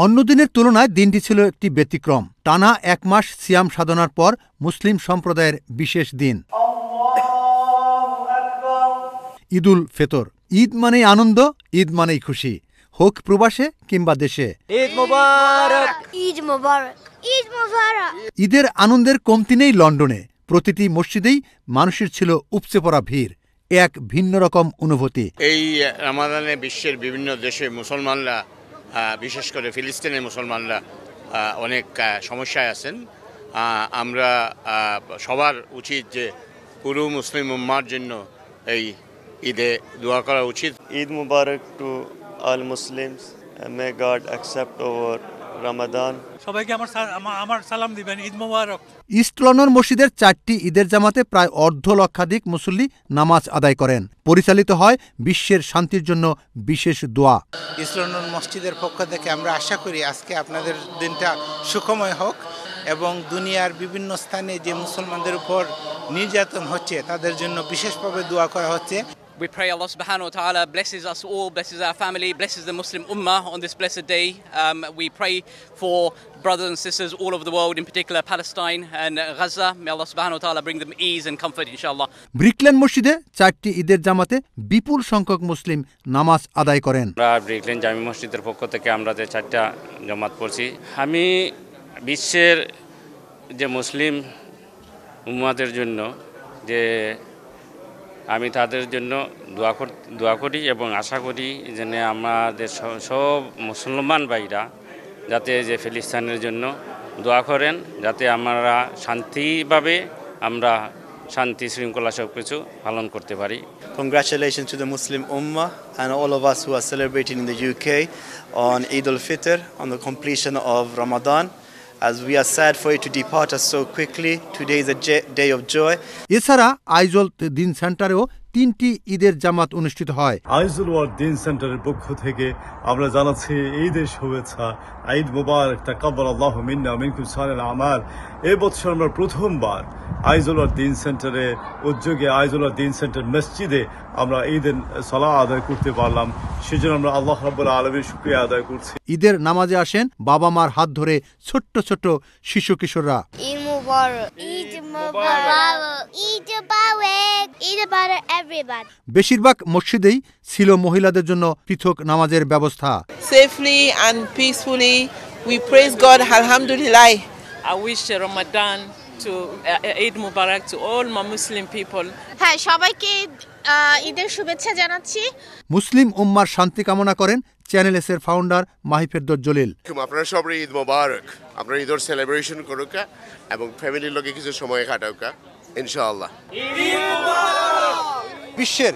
অন্য দিনের তুলনায় দিনটি ছিল একটি ব্যতিক্রম। টানা ১ মাস সিয়াম সাধনার পর মুসলিম সম্প্রদায়ের বিশেষ দিন ঈদুল ফিতর। ঈদ মানেই আনন্দ, ঈদ মানেই খুশি, হোক প্রবাসে কিংবা দেশে। ঈদ মোবারক, ঈদ মোবারক, ঈদ মোবারক। ঈদের আনন্দের কমতি নেই লন্ডনে। প্রতিটি মসজিদেই মানুষের ছিল উপচে পড়া ভিড়, এক ভিন্ন রকম অনুভূতি। এই রমাদানে বিশ্বের বিভিন্ন দেশে মুসলমানরা, বিশেষ করে ফিলিস্তিনের মুসলমানরা অনেক সমস্যায় আছেন। আমরা সবার উচিত যে পুরো মুসলিম উম্মার জন্য এই ঈদে দোয়া করা উচিত। ঈদ মুবারক to all Muslims, may God accept over Ramadan. সবাইকে আমার সালাম দিবেন, ঈদ মুবারক। ইস্ট লন্ডন মসজিদের 4টি ঈদের জামাতে প্রায় অর্ধলক্ষাধিক মুসল্লি নামাজ আদায় করেন। পরিচালিত হয় বিশ্বের শান্তির জন্য বিশেষ দোয়া। ইস্ট লন্ডন মসজিদের পক্ষ থেকে আমরা আশা করি আজকে আপনাদের দিনটা সুখময় হোক এবং দুনিয়ার বিভিন্ন স্থানে যে মুসলমানদের উপর নির্যাতন হচ্ছে তাদের জন্য বিশেষভাবে দোয়া করা হচ্ছে। We pray Allah subhanahu wa ta'ala blesses us all, blesses our family, blesses the Muslim ummah on this blessed day. We pray for brothers and sisters all over the world, in particular Palestine and Gaza. May Allah subhanahu wa ta'ala bring them ease and comfort, inshallah. Brick Lane মসজিদে 4টি ঈদের জামাতে বিপুল সংখ্যক মুসলিম নামাজ আদায় করেন। আমরা Brick Lane জামি মসজিদের পক্ষ থেকে আমরা যে 4টা জামাত পড়ছি, আমি বিশ্বের যে মুসলিম উম্মাদের জন্য যে আমি তাদের জন্য দোয়া করি এবং আশা করি যেন আমাদের সব মুসলমান ভাইরা যাতে যে ফিলিস্তিনের জন্য দোয়া করেন, যাতে আমরা শান্তিভাবে আমরা শান্তি শৃঙ্খলা সব কিছু পালন করতে পারি। Congratulations to the Muslim Ummah and all of us who are celebrating in the UK on Eid al-Fitr, on the completion of Ramadan. As we are sad for it to depart us so quickly, today is a day of joy. এছাড়া আইজল দিন সেন্টারেও 3টি ঈদের জামাত অনুষ্ঠিত হয়। Aizawl word দিন সেন্টারের পক্ষ থেকে আমরা জানাচ্ছি ঈদের শুভেচ্ছা, ঈদ মুবারক, তাকাব্বালাল্লাহু মিন্না ওয়া মিনকুম সালিহাল আমাল। এই বছর আমরা প্রথমবার আইজল ওয়ার্ড দিন সেন্টারে উদ্যোগে আইজল ওয়ার্ড দিন সেন্টার মসজিদে আমরা ঈদের সালাত আদায় করতে পারলাম। সেজন্য আমরা আল্লাহ রাব্বুল আলামিনের শুকরিয়া আদায় করছি। ঈদের নামাজে আসেন বাবা মার হাত ধরে ছোট্ট ছোট্ট শিশু কিশোররা। ঈদ মুবারক, ঈদ মুবারক, ঈদ মুবারক, ঈদ মুবারক everybody. বেশিরভাগ মসজিদেই ছিল মহিলাদের জন্য পৃথক নামাজের ব্যবস্থা। Safely and peacefully we praise God, alhamdulillah. I wish Ramadan to Eid Mubarak to all my Muslim people. হ্যাঁ, সবাইকে ঈদের শুভেচ্ছা জানাচ্ছি। মুসলিম উম্মার শান্তি কামনা করেন চ্যানেল এস এর ফাউন্ডার মাহিফেরদৌস জলিল। আপনারা সবাই ঈদ মোবারক, আপনারা ঈদের সেলিব্রেশন করুক এবং ফ্যামিলির লগে কিছু সময় কাটাউক ইনশাআল্লাহ। বিশ্বের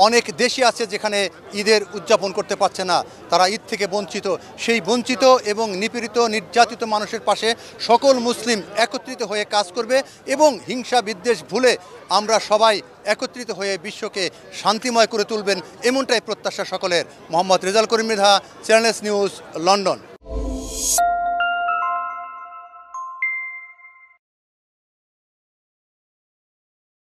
অনেক দেশই আছে যেখানে ঈদের উদযাপন করতে পারছে না, তারা ঈদ থেকে বঞ্চিত। সেই বঞ্চিত এবং নিপীড়িত নির্যাতিত মানুষের পাশে সকল মুসলিম একত্রিত হয়ে কাজ করবে এবং হিংসা বিদ্বেষ ভুলে আমরা সবাই একত্রিত হয়ে বিশ্বকে শান্তিময় করে তুলবেন, এমনটাই প্রত্যাশা সকলের। Mohammad Rezal Karim Mridha, channel S news, London.